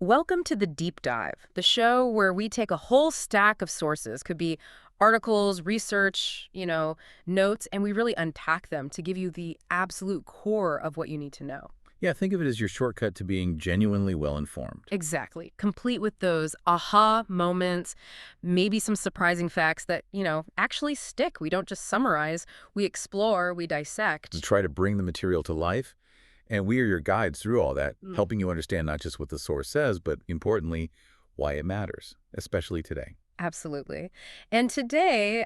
Welcome to the Deep Dive, the show where we take a whole stack of sources, could be articles, research, notes, and we really unpack them to give you the absolute core of what you need to know. Yeah, think of it as your shortcut to being genuinely well-informed. Exactly. Complete with those aha moments, maybe some surprising facts that, actually stick. We don't just summarize, we explore, we To dissect. try to bring the material to life, and we are your guides through all that, Mm. helping you understand not just what the source says, but importantly, why it matters, especially today. Absolutely. And today,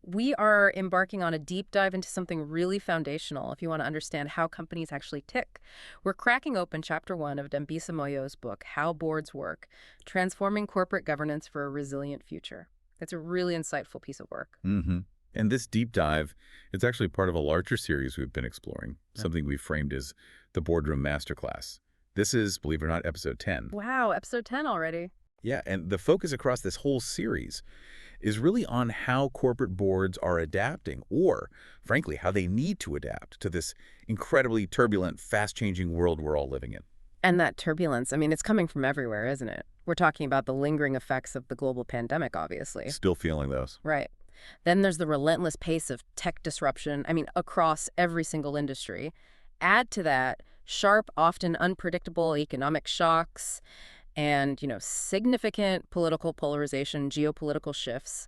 we are embarking on a deep dive into something really foundational if you want to understand how companies actually tick. We're cracking open Chapter 1 of Dambisa Moyo's book, How Boards Work, Transforming Corporate Governance for a Resilient Future. It's a really insightful piece of work. Mm-hmm. And this deep dive is actually part of a larger series we've been exploring, something we've framed as the Boardroom Masterclass. This is, believe it or not, episode 10. Wow, episode 10 already. Yeah, and the focus across this whole series is really on how corporate boards are adapting, or, frankly, how they need to adapt to this incredibly turbulent, fast-changing world we're all living in. And that turbulence, it's coming from everywhere, isn't it? We're talking about the lingering effects of the global pandemic, obviously. Still feeling those. Right. Then there's the relentless pace of tech disruption, across every single industry. Add to that sharp, often unpredictable economic shocks and, significant political polarization, geopolitical shifts.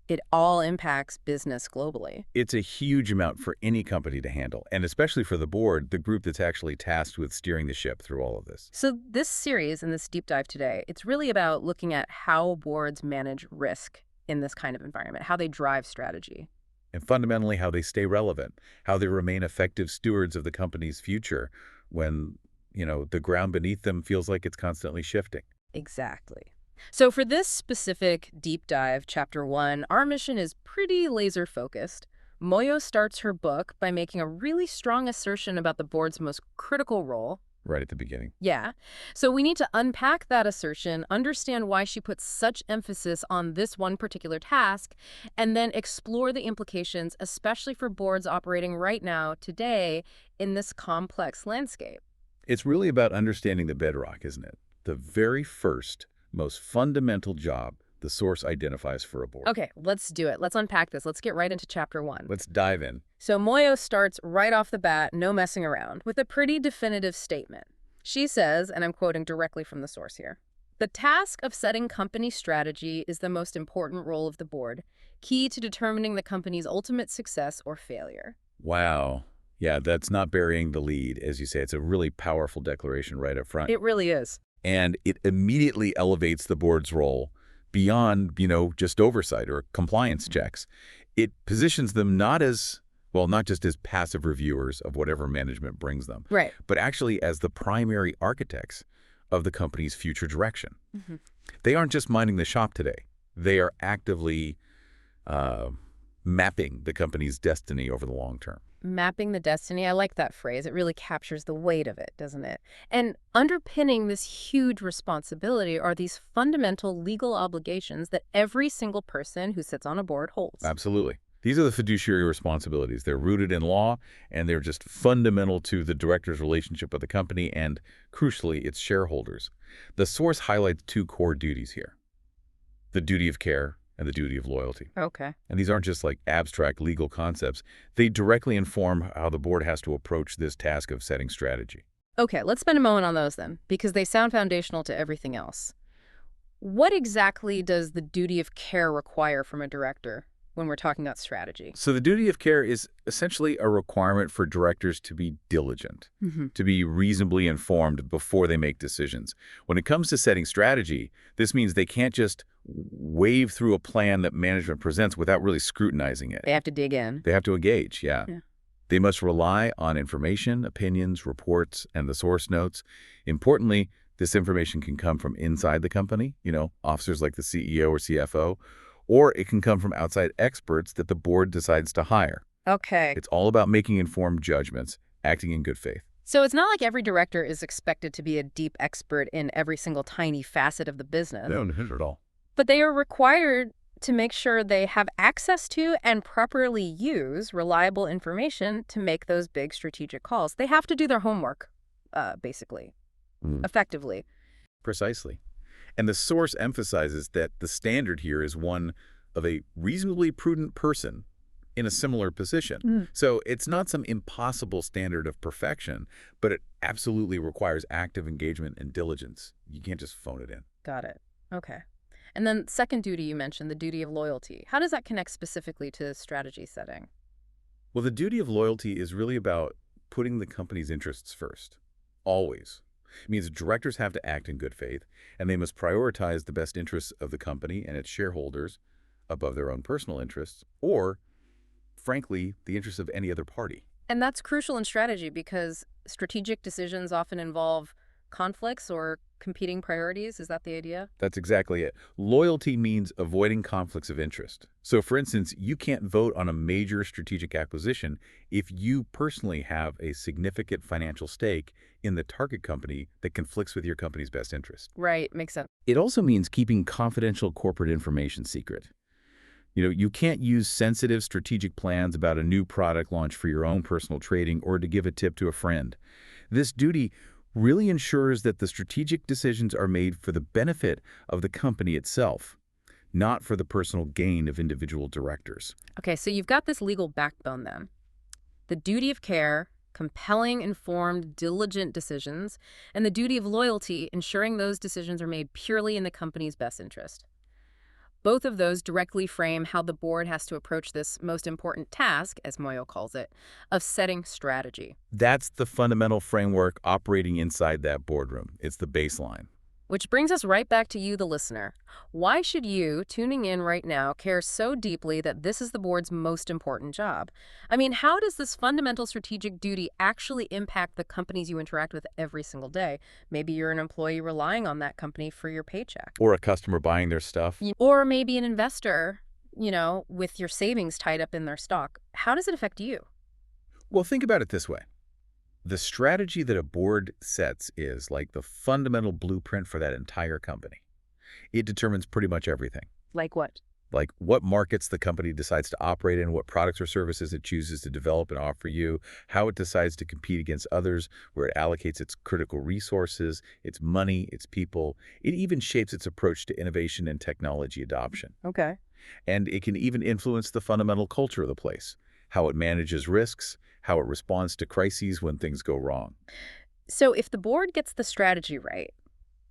It all impacts business globally. It's a huge amount for any company to handle, and especially for the board, the group that's actually tasked with steering the ship through all of this. So this series and this deep dive today, it's really about looking at how boards manage risk in this kind of environment, how they drive strategy. And fundamentally, how they stay relevant, how they remain effective stewards of the company's future when, the ground beneath them feels like it's constantly shifting. Exactly. So for this specific deep dive, Chapter 1, our mission is pretty laser focused. Moyo starts her book by making a really strong assertion about the board's most critical role. Right at the beginning. Yeah. So we need to unpack that assertion, understand why she puts such emphasis on this one particular task, and then explore the implications, especially for boards operating right now, today, in this complex landscape. It's really about understanding the bedrock, isn't it? The very first, most fundamental job the source identifies for a board. Okay, let's do it. Let's unpack this. Let's get right into Chapter 1. Let's dive in. So Moyo starts right off the bat, no messing around, with a pretty definitive statement. She says, and I'm quoting directly from the source here, "The task of setting company strategy is the most important role of the board, key to determining the company's ultimate success or failure." Wow. Yeah, that's not burying the lead, as you say. It's a really powerful declaration right up front. It really is. And it immediately elevates the board's role beyond, just oversight or compliance checks. It positions them not just as passive reviewers of whatever management brings them, Right. but actually as the primary architects of the company's future direction. Mhm. They aren't just minding the shop today. They are actively mapping the company's destiny over the long term. Mapping the destiny, I like that phrase. It really captures the weight of it, doesn't it? And underpinning this huge responsibility are these fundamental legal obligations that every single person who sits on a board holds. Absolutely. These are the fiduciary responsibilities. They're rooted in law, and they're just fundamental to the director's relationship with the company and, crucially, its shareholders. The source highlights two core duties here: the duty of care and the duty of loyalty. Okay. And these aren't just like abstract legal concepts. They directly inform how the board has to approach this task of setting strategy. Okay, let's spend a moment on those then, because they sound foundational to everything else. What exactly does the duty of care require from a director when we're talking about strategy? So the duty of care is essentially a requirement for directors to be diligent, to be reasonably informed before they make decisions. When it comes to setting strategy, this means they can't just wave through a plan that management presents without really scrutinizing it. They have to dig in. They have to engage, yeah. Yeah. They must rely on information, opinions, reports, and the source notes. Importantly, this information can come from inside the company, officers like the CEO or CFO, or it can come from outside experts that the board decides to hire. Okay. It's all about making informed judgments, acting in good faith. So it's not like every director is expected to be a deep expert in every single tiny facet of the business. No, not at all. But they are required to make sure they have access to and properly use reliable information to make those big strategic calls. They have to do their homework, basically, effectively. Precisely. And the source emphasizes that the standard here is one of a reasonably prudent person in a similar position. So it's not some impossible standard of perfection, but it absolutely requires active engagement and diligence. You can't just phone it in. Got it. Okay. And then second duty you mentioned, the duty of loyalty. How does that connect specifically to strategy setting? Well, the duty of loyalty is really about putting the company's interests first. Always. It means directors have to act in good faith, and they must prioritize the best interests of the company and its shareholders above their own personal interests, or, frankly, the interests of any other party. And that's crucial in strategy because strategic decisions often involve conflicts or competing priorities. Is that the idea? That's exactly it. Loyalty means avoiding conflicts of interest. So, for instance, you can't vote on a major strategic acquisition if you personally have a significant financial stake in the target company that conflicts with your company's best interest. Right. Makes sense. It also means keeping confidential corporate information secret. You can't use sensitive strategic plans about a new product launch for your own personal trading or to give a tip to a friend. This duty really ensures that the strategic decisions are made for the benefit of the company itself, not for the personal gain of individual directors. Okay, so you've got this legal backbone then. The duty of care, compelling, informed, diligent decisions, and the duty of loyalty, ensuring those decisions are made purely in the company's best interest. Both of those directly frame how the board has to approach this most important task, as Moyo calls it, of setting strategy. That's the fundamental framework operating inside that boardroom. It's the baseline. Which brings us right back to you, the listener. Why should you, tuning in right now, care so deeply that this is the board's most important job? I mean, how does this fundamental strategic duty actually impact the companies you interact with every single day? Maybe you're an employee relying on that company for your paycheck. Or a customer buying their stuff. Or maybe an investor, with your savings tied up in their stock. How does it affect you? Well, think about it this way. The strategy that a board sets is like the fundamental blueprint for that entire company. It determines pretty much everything. Like what? Like what markets the company decides to operate in, what products or services it chooses to develop and offer you, how it decides to compete against others, where it allocates its critical resources, its money, its people. It even shapes its approach to innovation and technology adoption. Okay. And it can even influence the fundamental culture of the place, how it manages risks, how it responds to crises when things go wrong. So if the board gets the strategy right,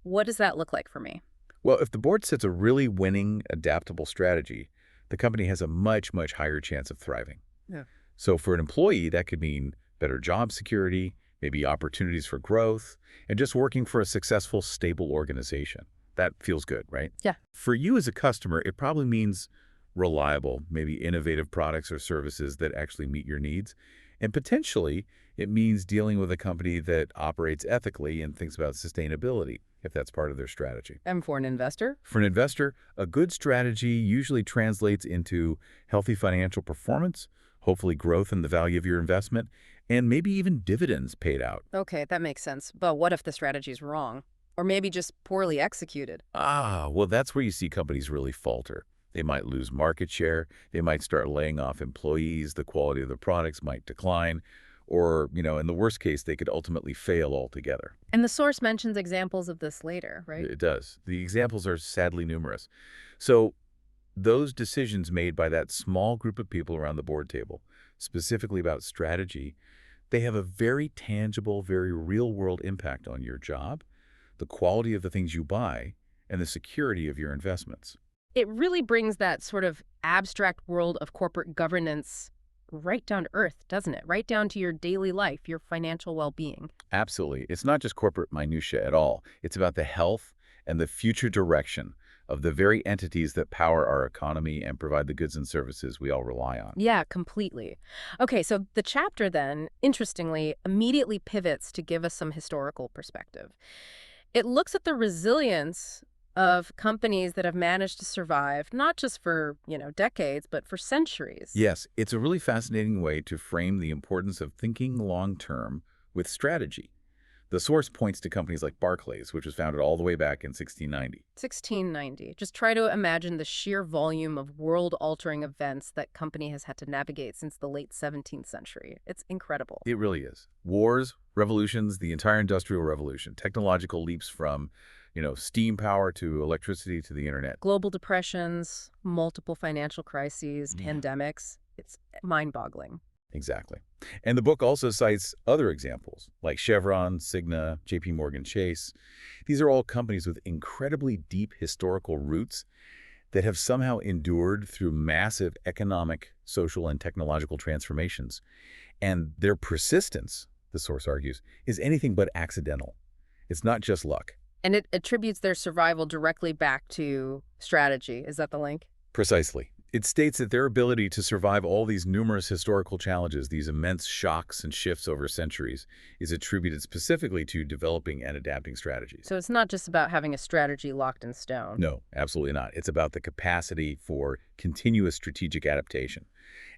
what does that look like for me? Well, if the board sets a really winning, adaptable strategy, the company has a much, much higher chance of thriving. Yeah. So for an employee, that could mean better job security, maybe opportunities for growth, and just working for a successful, stable organization. That feels good, right? Yeah. For you as a customer, it probably means reliable, maybe innovative products or services that actually meet your needs. And potentially, it means dealing with a company that operates ethically and thinks about sustainability, if that's part of their strategy. And for an investor? For an investor, a good strategy usually translates into healthy financial performance, hopefully growth in the value of your investment, and maybe even dividends paid out. Okay, that makes sense. But what if the strategy is wrong? Or maybe just poorly executed? Well, that's where you see companies really falter. They might lose market share, they might start laying off employees, the quality of the products might decline, or, in the worst case, they could ultimately fail altogether. And the source mentions examples of this later, right? It does. The examples are sadly numerous. So those decisions made by that small group of people around the board table, specifically about strategy, they have a very tangible, very real-world impact on your job, the quality of the things you buy, and the security of your investments. It really brings that sort of abstract world of corporate governance right down to earth, doesn't it? Right down to your daily life, your financial well-being. Absolutely. It's not just corporate minutia at all. It's about the health and the future direction of the very entities that power our economy and provide the goods and services we all rely on. Yeah, completely. Okay, so the chapter then, interestingly, immediately pivots to give us some historical perspective. It looks at the resilience of companies that have managed to survive, not just for, decades, but for centuries. Yes, it's a really fascinating way to frame the importance of thinking long-term with strategy. The source points to companies like Barclays, which was founded all the way back in 1690. 1690. Just try to imagine the sheer volume of world-altering events that company has had to navigate since the late 17th century. It's incredible. It really is. Wars, revolutions, the entire Industrial Revolution, technological leaps from steam power to electricity to the internet. Global depressions, multiple financial crises, Yeah. pandemics. It's mind-boggling. Exactly. And the book also cites other examples, like Chevron, Cigna, J.P. Morgan Chase. These are all companies with incredibly deep historical roots that have somehow endured through massive economic, social, and technological transformations. And their persistence, the source argues, is anything but accidental. It's not just luck. And it attributes their survival directly back to strategy. Is that the link? Precisely. It states that their ability to survive all these numerous historical challenges, these immense shocks and shifts over centuries, is attributed specifically to developing and adapting strategies. So it's not just about having a strategy locked in stone. No, absolutely not. It's about the capacity for continuous strategic adaptation.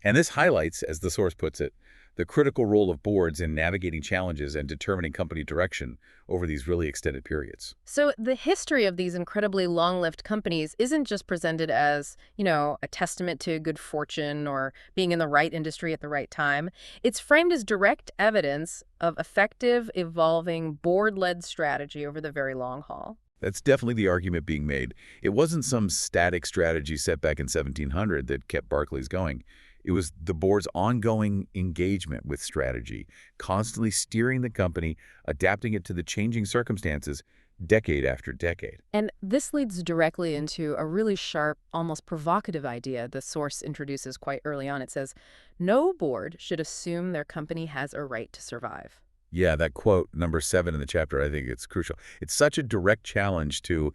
And this highlights, as the source puts it, the critical role of boards in navigating challenges and determining company direction over these really extended periods. So the history of these incredibly long-lived companies isn't just presented as, a testament to good fortune or being in the right industry at the right time. It's framed as direct evidence of effective, evolving, board-led strategy over the very long haul. That's definitely the argument being made. It wasn't some static strategy set back in 1700 that kept Barclays going. It was the board's ongoing engagement with strategy, constantly steering the company, adapting it to the changing circumstances decade after decade. And this leads directly into a really sharp, almost provocative idea the source introduces quite early on. It says, no board should assume their company has a right to survive. Yeah, that quote, number 7 in the chapter, I think it's crucial. It's such a direct challenge to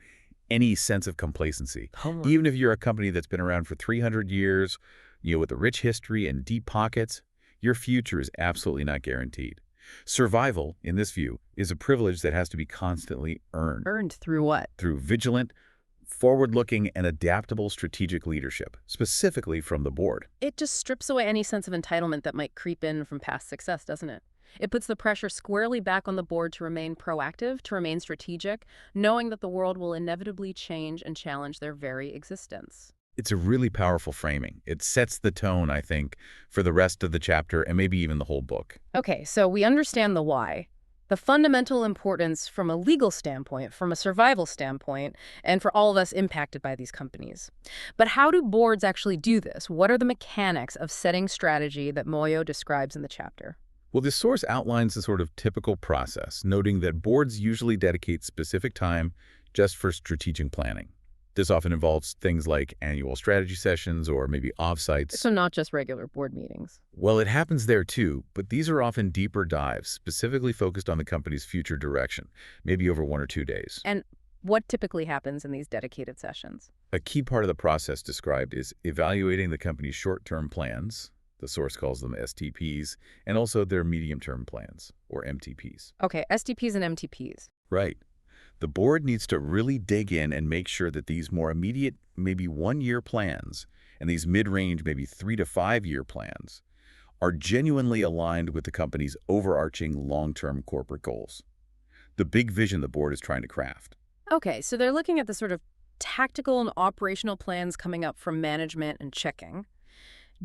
any sense of complacency. Homework. Even if you're a company that's been around for 300 years, with a rich history and deep pockets, your future is absolutely not guaranteed. Survival, in this view, is a privilege that has to be constantly earned. Earned through what? Through vigilant, forward-looking, and adaptable strategic leadership, specifically from the board. It just strips away any sense of entitlement that might creep in from past success, doesn't it? It puts the pressure squarely back on the board to remain proactive, to remain strategic, knowing that the world will inevitably change and challenge their very existence. It's a really powerful framing. It sets the tone, I think, for the rest of the chapter and maybe even the whole book. Okay, so we understand the why, the fundamental importance from a legal standpoint, from a survival standpoint, and for all of us impacted by these companies. But how do boards actually do this? What are the mechanics of setting strategy that Moyo describes in the chapter? Well, this source outlines the sort of typical process, noting that boards usually dedicate specific time just for strategic planning. This often involves things like annual strategy sessions or maybe offsites. So not just regular board meetings. Well, it happens there too, but these are often deeper dives, specifically focused on the company's future direction, maybe over 1 or 2 days. And what typically happens in these dedicated sessions? A key part of the process described is evaluating the company's short-term plans, the source calls them STPs, and also their medium-term plans, or MTPs. Okay, STPs and MTPs. Right. The board needs to really dig in and make sure that these more immediate, maybe 1-year plans, and these mid-range, maybe 3 to 5-year plans, are genuinely aligned with the company's overarching long-term corporate goals. The big vision the board is trying to craft. Okay, so they're looking at the sort of tactical and operational plans coming up from management and checking.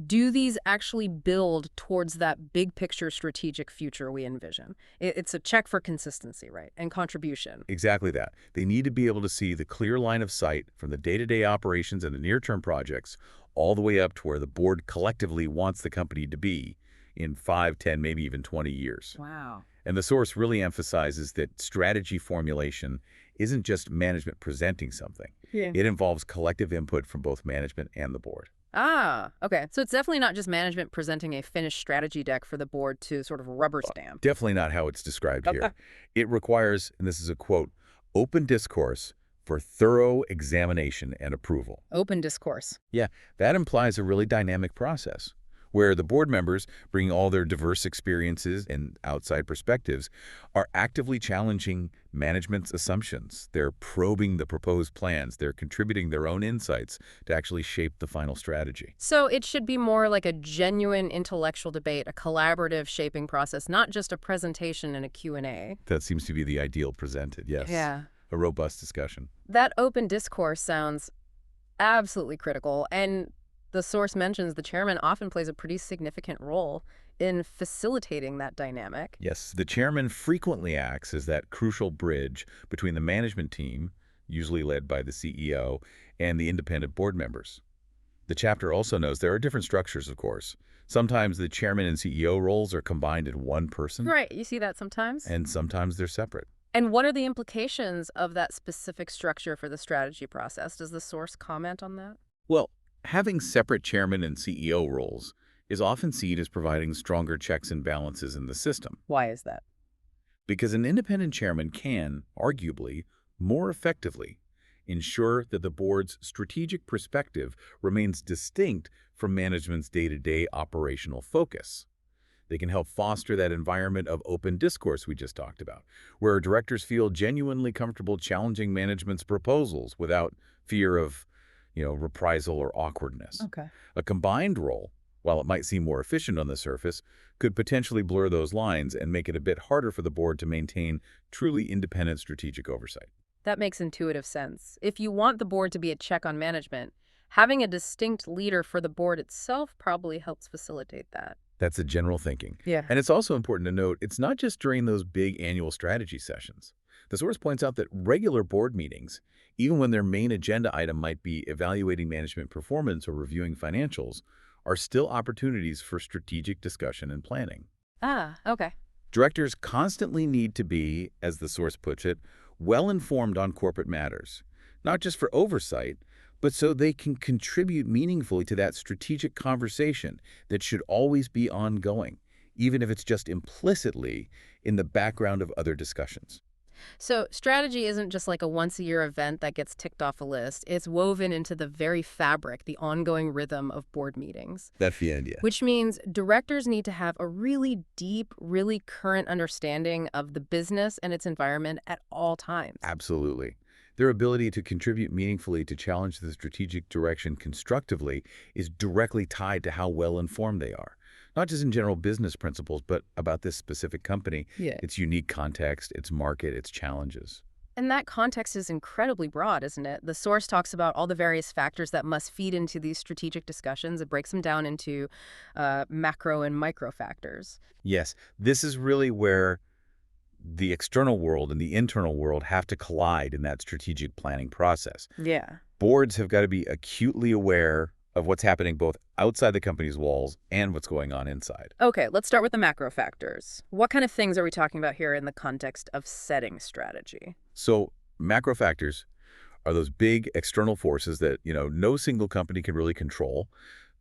Do these actually build towards that big picture strategic future we envision? It's a check for consistency, right? And contribution. Exactly that. They need to be able to see the clear line of sight from the day-to-day operations and the near-term projects all the way up to where the board collectively wants the company to be in 5, 10, maybe even 20 years. Wow. And the source really emphasizes that strategy formulation isn't just management presenting something. Yeah. It involves collective input from both management and the board. Ah, okay. So it's definitely not just management presenting a finished strategy deck for the board to sort of rubber stamp. Definitely not how it's described here. It requires, and this is a quote, open discourse for thorough examination and approval. Open discourse. Yeah, that implies a really dynamic process where the board members, bringing all their diverse experiences and outside perspectives, are actively challenging management's assumptions. They're probing the proposed plans. They're contributing their own insights to actually shape the final strategy. So it should be more like a genuine intellectual debate, a collaborative shaping process, not just a presentation and a Q&A. That seems to be the ideal presented, yes. Yeah. A robust discussion. That open discourse sounds absolutely critical, and the source mentions the chairman often plays a pretty significant role in facilitating that dynamic. Yes, the chairman frequently acts as that crucial bridge between the management team, usually led by the CEO, and the independent board members. The chapter also knows there are different structures, of course. Sometimes the chairman and CEO roles are combined in one person, Right, you see that sometimes. and sometimes they're separate. And what are the implications of that specific structure for the strategy process? Does the source comment on that? Well, having separate chairman and CEO roles is often seen as providing stronger checks and balances in the system, Why is that? because an independent chairman can, arguably, more effectively ensure that the board's strategic perspective remains distinct from management's day-to-day operational focus. They can help foster that environment of open discourse we just talked about, where directors feel genuinely comfortable challenging management's proposals without fear of, reprisal or awkwardness. Okay. A combined role, while it might seem more efficient on the surface, could potentially blur those lines and make it a bit harder for the board to maintain truly independent strategic oversight. That makes intuitive sense. If you want the board to be a check on management, having a distinct leader for the board itself probably helps facilitate that. That's the general thinking. Yeah. And it's also important to note it's not just during those big annual strategy sessions. The source points out that regular board meetings, even when their main agenda item might be evaluating management performance or reviewing financials, are still opportunities for strategic discussion and planning. Ah, okay. Directors constantly need to be, as the source puts it, well-informed on corporate matters, not just for oversight, but so they can contribute meaningfully to that strategic conversation that should always be ongoing, even if it's just implicitly in the background of other discussions. So strategy isn't just like a once-a-year event that gets ticked off a list. It's woven into the very fabric, the ongoing rhythm of board meetings. That's the idea. Which means directors need to have a really deep, really current understanding of the business and its environment at all times. Absolutely. Their ability to contribute meaningfully to challenge the strategic direction constructively is directly tied to how well informed they are. Not just in general business principles, but about this specific company, Yeah. its unique context, its market, its challenges. And that context is incredibly broad, isn't it? The source talks about all the various factors that must feed into these strategic discussions. It breaks them down into macro and micro factors. Yes, this is really where the external world and the internal world have to collide in that strategic planning process. Yeah. Boards have got to be acutely aware of what's happening both outside the company's walls and what's going on inside. Okay, let's start with the macro factors. What kind of things are we talking about here in the context of setting strategy? So macro factors are those big external forces that, no single company can really control,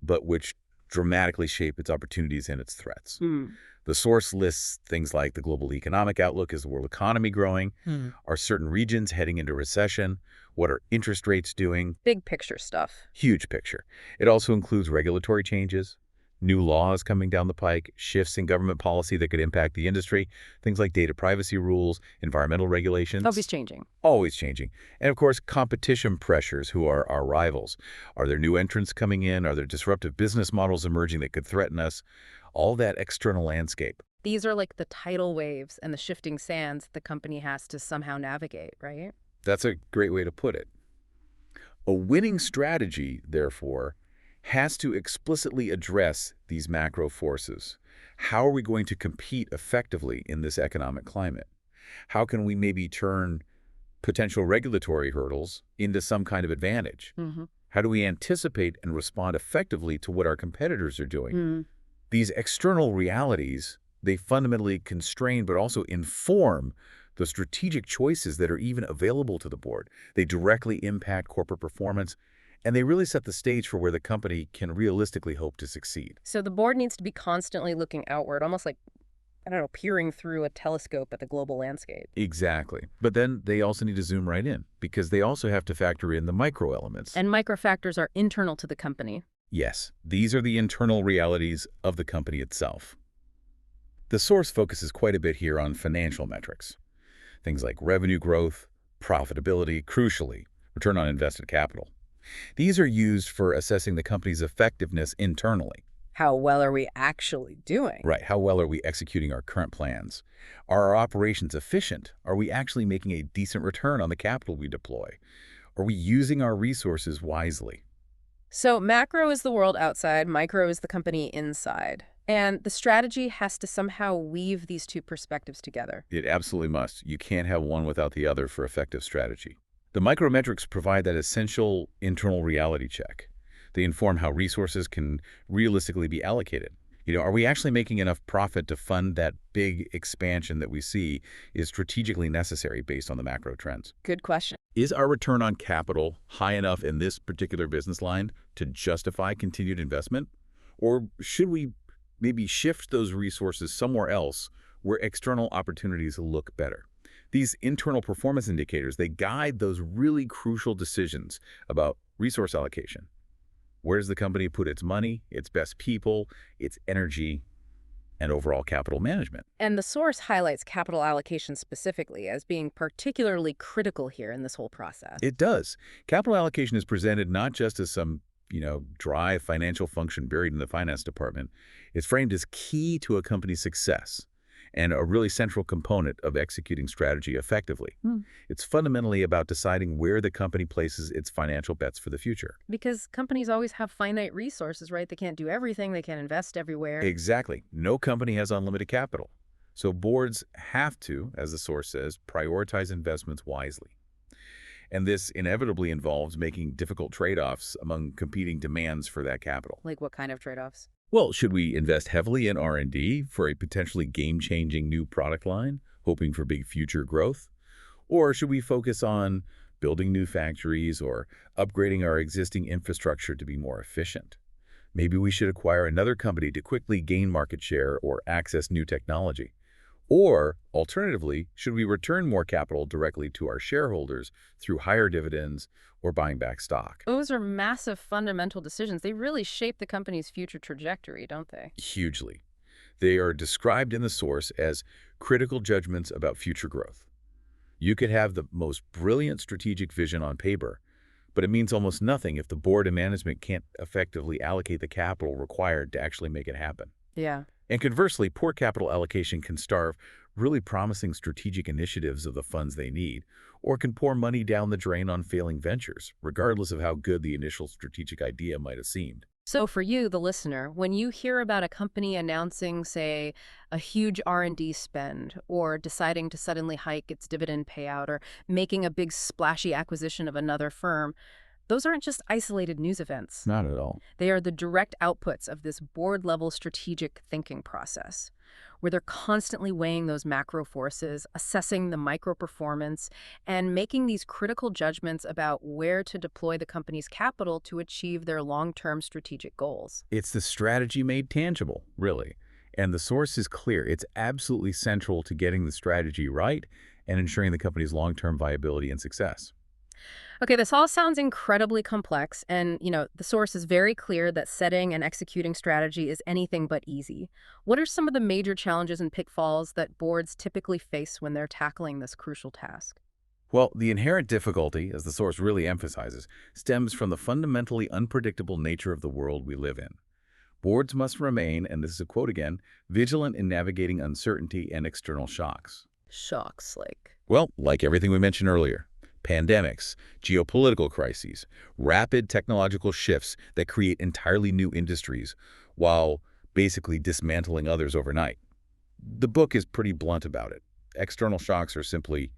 but which dramatically shape its opportunities and its threats. The source lists things like the global economic outlook. Is the world economy growing? Are certain regions heading into recession? What are interest rates doing? Big picture stuff. Huge picture. It also includes regulatory changes, new laws coming down the pike, shifts in government policy that could impact the industry, things like data privacy rules, environmental regulations. Always changing. Always changing. And of course, competition pressures, who are our rivals. Are there new entrants coming in? Are there disruptive business models emerging that could threaten us? All that external landscape. These are like the tidal waves and the shifting sands the company has to somehow navigate, right? That's a great way to put it. A winning strategy, therefore, has to explicitly address these macro forces. How are we going to compete effectively in this economic climate? How can we maybe turn potential regulatory hurdles into some kind of advantage? How do we anticipate and respond effectively to what our competitors are doing? These external realities, they fundamentally constrain but also inform the strategic choices that are even available to the board. They directly impact corporate performance, and they really set the stage for where the company can realistically hope to succeed. So the board needs to be constantly looking outward, almost like, I don't know, peering through a telescope at the global landscape. Exactly. But then they also need to zoom right in, because they also have to factor in the micro elements. And micro factors are internal to the company. Yes, these are the internal realities of the company itself. The source focuses quite a bit here on financial metrics. Things like revenue growth, profitability, crucially, return on invested capital. These are used for assessing the company's effectiveness internally. How well are we actually doing? Right, how well are we executing our current plans? Are our operations efficient? Are we actually making a decent return on the capital we deploy? Are we using our resources wisely? So macro is the world outside, micro is the company inside. And the strategy has to somehow weave these two perspectives together. It absolutely must. You can't have one without the other for effective strategy. The micrometrics provide that essential internal reality check. They inform how resources can realistically be allocated. Are we actually making enough profit to fund that big expansion that we see is strategically necessary based on the macro trends? Good question. Is our return on capital high enough in this particular business line to justify continued investment? Or should we maybe shift those resources somewhere else where external opportunities look better? These internal performance indicators, they guide those really crucial decisions about resource allocation. Where does the company put its money, its best people, its energy, and overall capital management? And the source highlights capital allocation specifically as being particularly critical here in this whole process. It does. Capital allocation is presented not just as some, dry financial function buried in the finance department. It's framed as key to a company's success and a really central component of executing strategy effectively. It's fundamentally about deciding where the company places its financial bets for the future. Because companies always have finite resources, right? They can't do everything. They can't invest everywhere. Exactly. No company has unlimited capital. So boards have to, as the source says, prioritize investments wisely. And this inevitably involves making difficult trade-offs among competing demands for that capital. Like what kind of trade-offs? Well, should we invest heavily in R&D for a potentially game-changing new product line, hoping for big future growth? Or should we focus on building new factories or upgrading our existing infrastructure to be more efficient? Maybe we should acquire another company to quickly gain market share or access new technology. Or, alternatively, should we return more capital directly to our shareholders through higher dividends or buying back stock? Those are massive fundamental decisions. They really shape the company's future trajectory, don't they? Hugely. They are described in the source as critical judgments about future growth. You could have the most brilliant strategic vision on paper, but it means almost nothing if the board and management can't effectively allocate the capital required to actually make it happen. Yeah. And conversely, poor capital allocation can starve really promising strategic initiatives of the funds they need, or can pour money down the drain on failing ventures, regardless of how good the initial strategic idea might have seemed. So for you, the listener, when you hear about a company announcing, say, a huge R&D spend, or deciding to suddenly hike its dividend payout, or making a big splashy acquisition of another firm, those aren't just isolated news events. Not at all. They are the direct outputs of this board-level strategic thinking process, where they're constantly weighing those macro forces, assessing the micro performance, and making these critical judgments about where to deploy the company's capital to achieve their long-term strategic goals. It's the strategy made tangible, really. And the source is clear. It's absolutely central to getting the strategy right and ensuring the company's long-term viability and success. Okay, this all sounds incredibly complex, and, the source is very clear that setting and executing strategy is anything but easy. What are some of the major challenges and pitfalls that boards typically face when they're tackling this crucial task? Well, the inherent difficulty, as the source really emphasizes, stems from the fundamentally unpredictable nature of the world we live in. Boards must remain, and this is a quote again, vigilant in navigating uncertainty and external shocks. Shocks, like. Well, like everything we mentioned earlier. Pandemics, geopolitical crises, rapid technological shifts that create entirely new industries while basically dismantling others overnight. The book is pretty blunt about it. External shocks are simply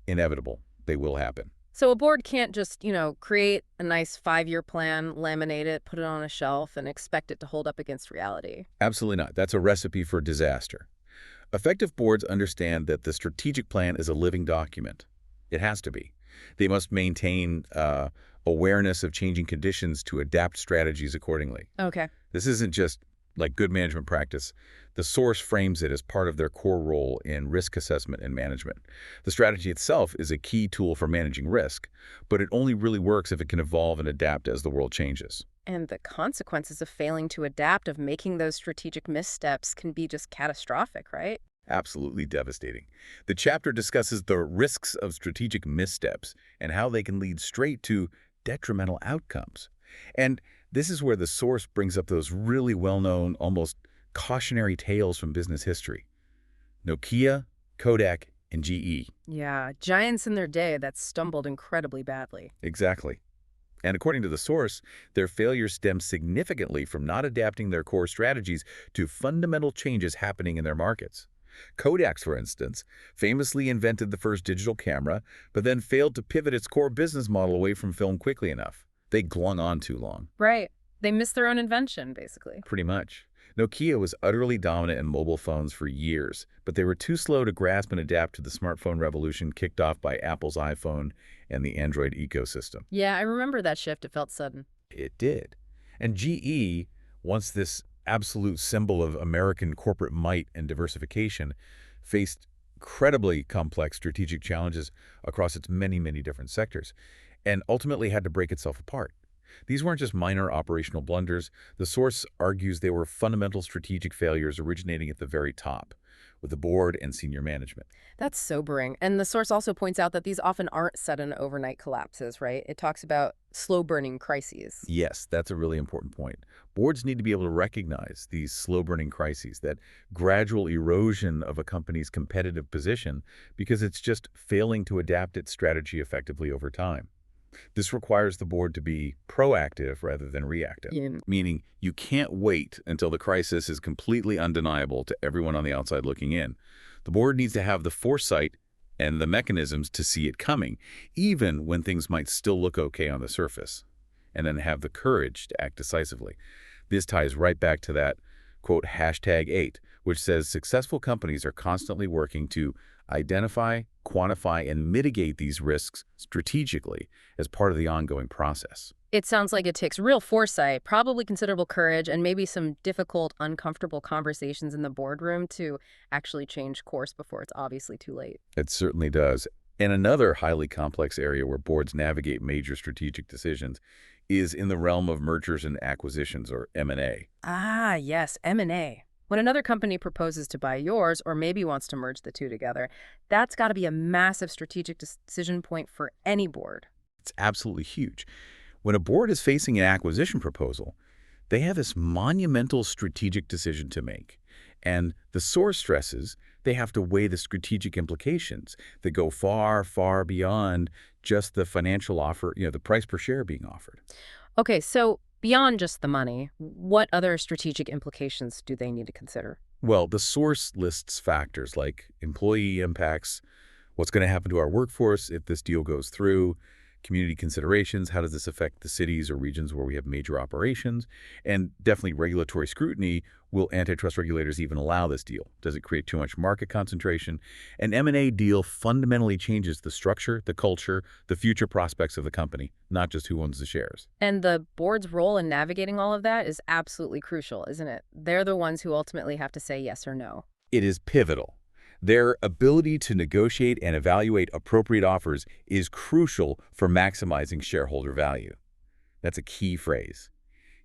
inevitable. They will happen. So a board can't just, create a nice 5-year plan, laminate it, put it on a shelf, and expect it to hold up against reality. Absolutely not. That's a recipe for disaster. Effective boards understand that the strategic plan is a living document. It has to be. They must maintain awareness of changing conditions to adapt strategies accordingly. Okay. This isn't just like good management practice. The source frames it as part of their core role in risk assessment and management. The strategy itself is a key tool for managing risk, but it only really works if it can evolve and adapt as the world changes. And the consequences of failing to adapt, of making those strategic missteps, can be just catastrophic, right? Absolutely devastating. The chapter discusses the risks of strategic missteps and how they can lead straight to detrimental outcomes. And this is where the source brings up those really well-known, almost cautionary tales from business history. Nokia, Kodak, and GE. Yeah, giants in their day that stumbled incredibly badly. Exactly. And according to the source, their failures stem significantly from not adapting their core strategies to fundamental changes happening in their markets. Kodak, for instance, famously invented the first digital camera, but then failed to pivot its core business model away from film quickly enough. They clung on too long. Right. They missed their own invention, basically. Pretty much. Nokia was utterly dominant in mobile phones for years, but they were too slow to grasp and adapt to the smartphone revolution kicked off by Apple's iPhone and the Android ecosystem. Yeah, I remember that shift. It felt sudden. It did. And GE, once this absolute symbol of American corporate might and diversification, faced incredibly complex strategic challenges across its many, many different sectors, and ultimately had to break itself apart. These weren't just minor operational blunders. The source argues they were fundamental strategic failures originating at the very top, with the board and senior management. That's sobering. And the source also points out that these often aren't sudden overnight collapses, right? It talks about slow-burning crises. Yes, that's a really important point. Boards need to be able to recognize these slow-burning crises, that gradual erosion of a company's competitive position, because it's just failing to adapt its strategy effectively over time. This requires the board to be proactive rather than reactive, Yeah. meaning you can't wait until the crisis is completely undeniable to everyone on the outside looking in. The board needs to have the foresight and the mechanisms to see it coming, even when things might still look okay on the surface, and then have the courage to act decisively. This ties right back to that, quote, #8, which says successful companies are constantly working to identify, quantify, and mitigate these risks strategically as part of the ongoing process. It sounds like it takes real foresight, probably considerable courage, and maybe some difficult, uncomfortable conversations in the boardroom to actually change course before it's obviously too late. It certainly does. And another highly complex area where boards navigate major strategic decisions is in the realm of mergers and acquisitions, or M&A. Ah, yes, M&A. When another company proposes to buy yours or maybe wants to merge the two together, that's got to be a massive strategic decision point for any board. It's absolutely huge. When a board is facing an acquisition proposal, they have this monumental strategic decision to make. And the source stresses they have to weigh the strategic implications that go far, far beyond just the financial offer, the price per share being offered. Okay, so beyond just the money, what other strategic implications do they need to consider? Well, the source lists factors like employee impacts, what's going to happen to our workforce if this deal goes through, community considerations, how does this affect the cities or regions where we have major operations, and definitely regulatory scrutiny. Will antitrust regulators even allow this deal? Does it create too much market concentration? An M&A deal fundamentally changes the structure, the culture, the future prospects of the company, not just who owns the shares. And the board's role in navigating all of that is absolutely crucial, isn't it? They're the ones who ultimately have to say yes or no. It is pivotal. Their ability to negotiate and evaluate appropriate offers is crucial for maximizing shareholder value. That's a key phrase.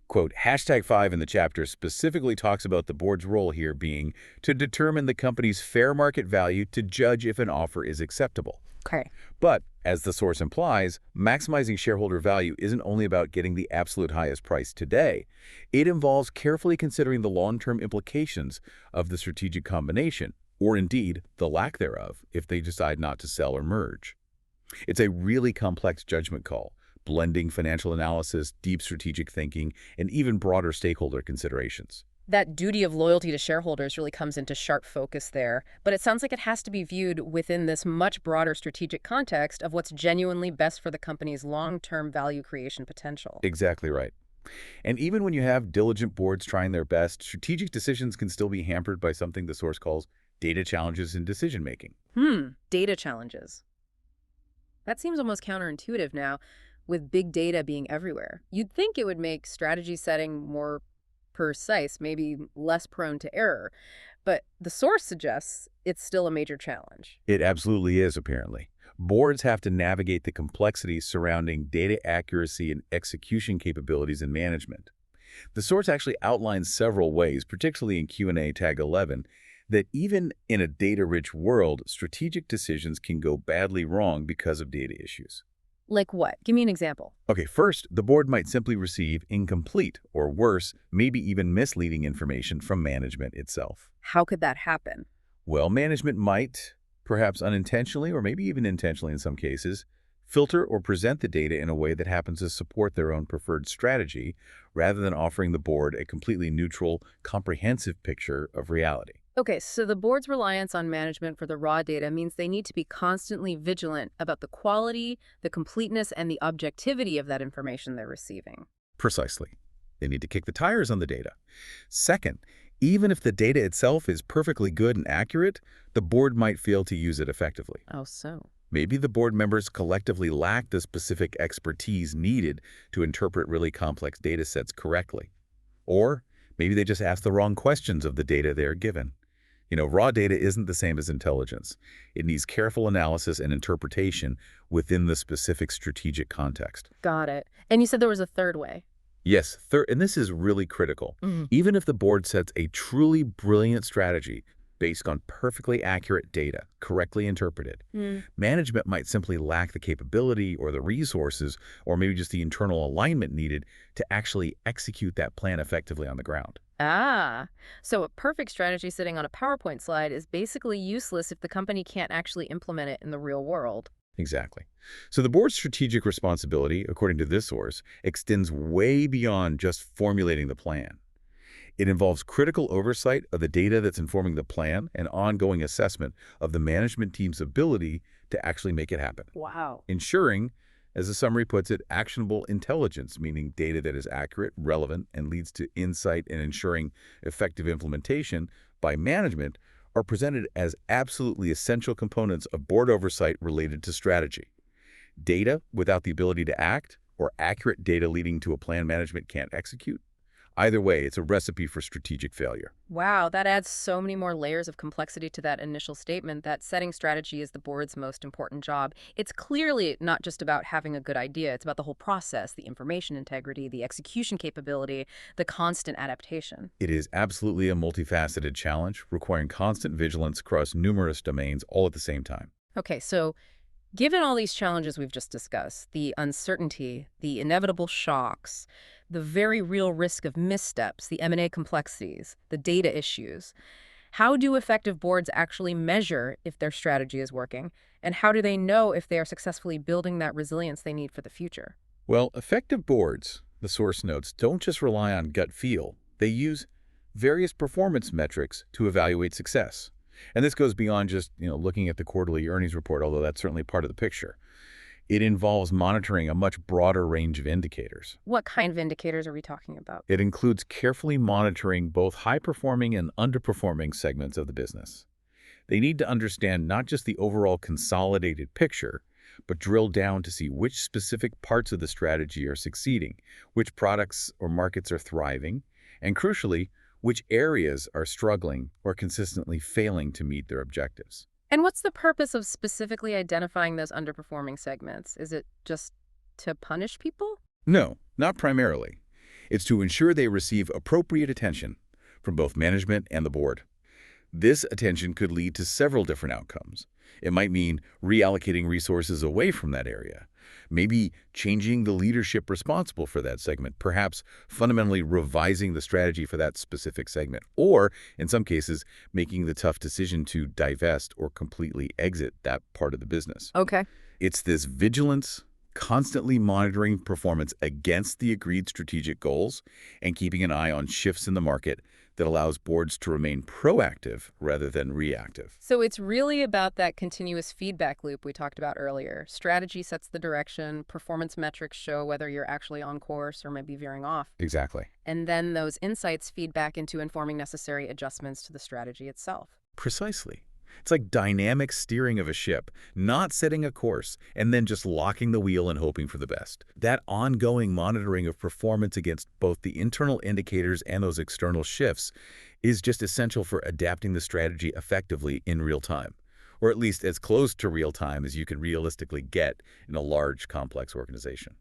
Quote, #5 in the chapter specifically talks about the board's role here being to determine the company's fair market value to judge if an offer is acceptable. Okay. But, as the source implies, maximizing shareholder value isn't only about getting the absolute highest price today. It involves carefully considering the long-term implications of the strategic combination, or indeed the lack thereof, if they decide not to sell or merge. It's a really complex judgment call, blending financial analysis, deep strategic thinking, and even broader stakeholder considerations. That duty of loyalty to shareholders really comes into sharp focus there, but it sounds like it has to be viewed within this much broader strategic context of what's genuinely best for the company's long-term value creation potential. Exactly right. And even when you have diligent boards trying their best, strategic decisions can still be hampered by something the source calls data challenges in decision-making. Data challenges. That seems almost counterintuitive now, with big data being everywhere. You'd think it would make strategy setting more precise, maybe less prone to error. But the source suggests it's still a major challenge. It absolutely is, apparently. Boards have to navigate the complexities surrounding data accuracy and execution capabilities in management. The source actually outlines several ways, particularly in Q&A tag 11, that even in a data-rich world, strategic decisions can go badly wrong because of data issues. Like what? Give me an example. Okay, first, the board might simply receive incomplete or worse, maybe even misleading information from management itself. How could that happen? Well, management might, perhaps unintentionally or maybe even intentionally in some cases, filter or present the data in a way that happens to support their own preferred strategy, rather than offering the board a completely neutral, comprehensive picture of reality. Okay, so the board's reliance on management for the raw data means they need to be constantly vigilant about the quality, the completeness, and the objectivity of that information they're receiving. Precisely. They need to kick the tires on the data. Second, even if the data itself is perfectly good and accurate, the board might fail to use it effectively. Oh, so. Maybe the board members collectively lack the specific expertise needed to interpret really complex data sets correctly. Or maybe they just ask the wrong questions of the data they are given. Raw data isn't the same as intelligence. It needs careful analysis and interpretation within the specific strategic context. Got it. And you said there was a third way. Yes, and this is really critical. Mhm. Even if the board sets a truly brilliant strategy based on perfectly accurate data, correctly interpreted, Mm. management might simply lack the capability or the resources or maybe just the internal alignment needed to actually execute that plan effectively on the ground. Ah, so a perfect strategy sitting on a PowerPoint slide is basically useless if the company can't actually implement it in the real world. Exactly. So the board's strategic responsibility, according to this source, extends way beyond just formulating the plan. It involves critical oversight of the data that's informing the plan and ongoing assessment of the management team's ability to actually make it happen. Wow. Ensuring, as the summary puts it, actionable intelligence, meaning data that is accurate, relevant, and leads to insight, and ensuring effective implementation by management are presented as absolutely essential components of board oversight related to strategy. Data without the ability to act, or accurate data leading to a plan management can't execute. Either way, it's a recipe for strategic failure. Wow, that adds so many more layers of complexity to that initial statement that setting strategy is the board's most important job. It's clearly not just about having a good idea. It's about the whole process, the information integrity, the execution capability, the constant adaptation. It is absolutely a multifaceted challenge, requiring constant vigilance across numerous domains all at the same time. Okay, so given all these challenges we've just discussed, the uncertainty, the inevitable shocks, the very real risk of missteps, the M&A complexities, the data issues, how do effective boards actually measure if their strategy is working? And how do they know if they are successfully building that resilience they need for the future? Well, effective boards, the source notes, don't just rely on gut feel. They use various performance metrics to evaluate success. And this goes beyond just, looking at the quarterly earnings report, although that's certainly part of the picture. It involves monitoring a much broader range of indicators. What kind of indicators are we talking about? It includes carefully monitoring both high-performing and underperforming segments of the business. They need to understand not just the overall consolidated picture, but drill down to see which specific parts of the strategy are succeeding, which products or markets are thriving, and crucially, which areas are struggling or consistently failing to meet their objectives. And what's the purpose of specifically identifying those underperforming segments? Is it just to punish people? No, not primarily. It's to ensure they receive appropriate attention from both management and the board. This attention could lead to several different outcomes. It might mean reallocating resources away from that area, maybe changing the leadership responsible for that segment, perhaps fundamentally revising the strategy for that specific segment, or, in some cases, making the tough decision to divest or completely exit that part of the business. Okay. It's this vigilance, constantly monitoring performance against the agreed strategic goals and keeping an eye on shifts in the market that allows boards to remain proactive rather than reactive. So it's really about that continuous feedback loop we talked about earlier. Strategy sets the direction, performance metrics show whether you're actually on course or maybe veering off. Exactly. And then those insights feed back into informing necessary adjustments to the strategy itself. Precisely. It's like dynamic steering of a ship, not setting a course and then just locking the wheel and hoping for the best. That ongoing monitoring of performance against both the internal indicators and those external shifts is just essential for adapting the strategy effectively in real time, or at least as close to real time as you can realistically get in a large, complex organization.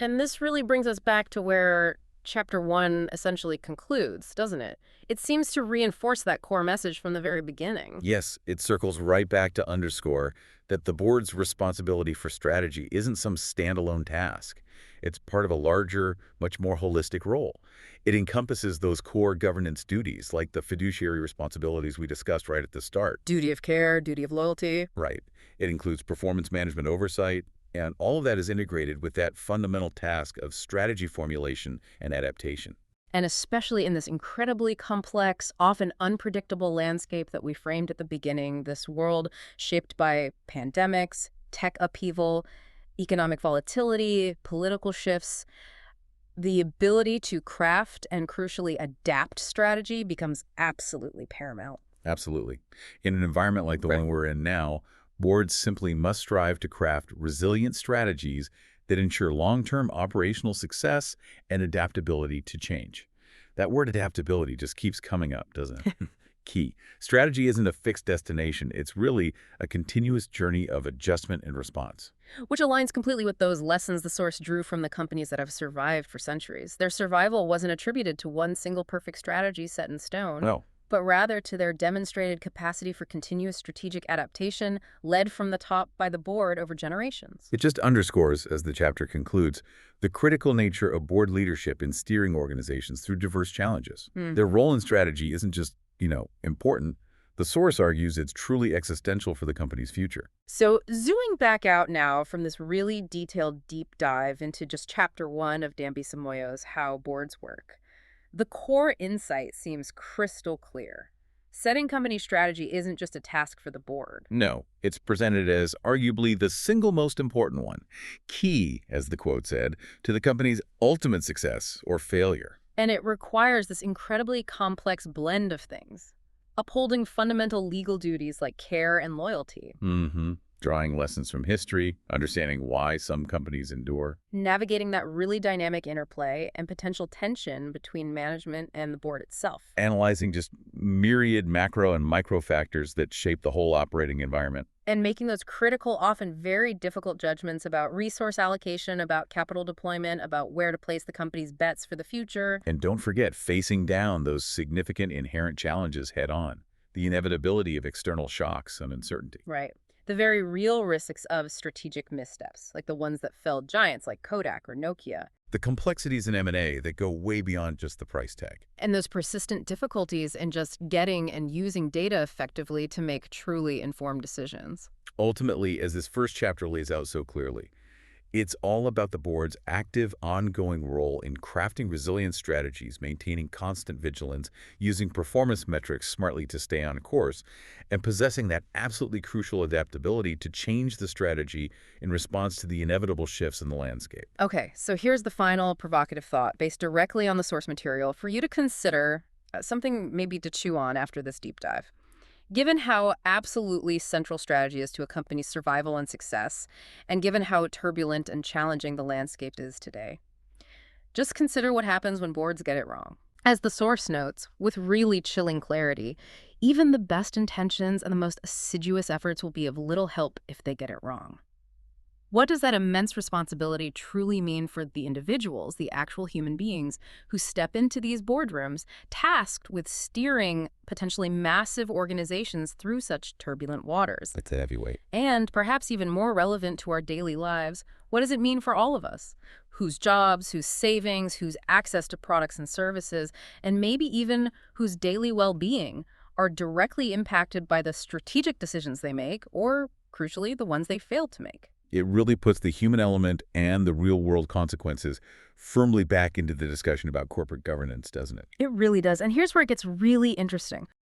And this really brings us back to where Chapter 1 essentially concludes, doesn't it? It seems to reinforce that core message from the very beginning. Yes, it circles right back to underscore that the board's responsibility for strategy isn't some standalone task. It's part of a larger, much more holistic role. It encompasses those core governance duties, like the fiduciary responsibilities we discussed right at the start. Duty of care, duty of loyalty. Right. It includes performance management oversight, And all of that is integrated with that fundamental task of strategy formulation and adaptation. And especially in this incredibly complex, often unpredictable landscape that we framed at the beginning, this world shaped by pandemics, tech upheaval, economic volatility, political shifts, the ability to craft and crucially adapt strategy becomes absolutely paramount. Absolutely. In an environment like the Right. one we're in now, boards simply must strive to craft resilient strategies that ensure long-term operational success and adaptability to change. That word adaptability just keeps coming up, doesn't it? Key. Strategy isn't a fixed destination. It's really a continuous journey of adjustment and response. Which aligns completely with those lessons the source drew from the companies that have survived for centuries. Their survival wasn't attributed to one single perfect strategy set in stone, No, but rather to their demonstrated capacity for continuous strategic adaptation led from the top by the board over generations. it just underscores, as the chapter concludes, the critical nature of board leadership in steering organizations through diverse challenges. Their role in strategy isn't just, important. The source argues it's truly existential for the company's future. So, zooming back out now from this really detailed deep dive into just chapter one of Dambisa Moyo's How Boards Work, the core insight seems crystal clear. Setting company strategy isn't just a task for the board, No, it's presented as arguably the single most important one, key, as the quote said, to the company's ultimate success or failure. and it requires this incredibly complex blend of things, upholding fundamental legal duties like care and loyalty, Drawing lessons from history, understanding why some companies endure. navigating that really dynamic interplay and potential tension between management and the board itself. Analyzing just myriad macro and micro factors that shape the whole operating environment. And making those critical, often very difficult judgments about resource allocation, about capital deployment, about where to place the company's bets for the future. And don't forget facing down those significant inherent challenges head on. The inevitability of external shocks and uncertainty. Right. The very real risks of strategic missteps, like the ones that felled giants like Kodak or Nokia. The complexities in M&A that go way beyond just the price tag. And those persistent difficulties in just getting and using data effectively to make truly informed decisions. Ultimately, as this first chapter lays out so clearly, it's all about the board's active, ongoing role in crafting resilient strategies, maintaining constant vigilance, using performance metrics smartly to stay on course, and possessing that absolutely crucial adaptability to change the strategy in response to the inevitable shifts in the landscape. Okay, so here's the final provocative thought based directly on the source material for you to consider, something maybe to chew on after this deep dive. Given how absolutely central strategy is to a company's survival and success, and given how turbulent and challenging the landscape is today, just consider what happens when boards get it wrong. As the source notes, with really chilling clarity, even the best intentions and the most assiduous efforts will be of little help if they get it wrong. What does that immense responsibility truly mean for the individuals, the actual human beings, who step into these boardrooms tasked with steering potentially massive organizations through such turbulent waters? It's a heavyweight. And perhaps even more relevant to our daily lives, what does it mean for all of us? Whose jobs, whose savings, whose access to products and services, and maybe even whose daily well-being are directly impacted by the strategic decisions they make, or, crucially, the ones they fail to make. It really puts the human element and the real-world consequences firmly back into the discussion about corporate governance, doesn't it? It really does. And here's where it gets really interesting.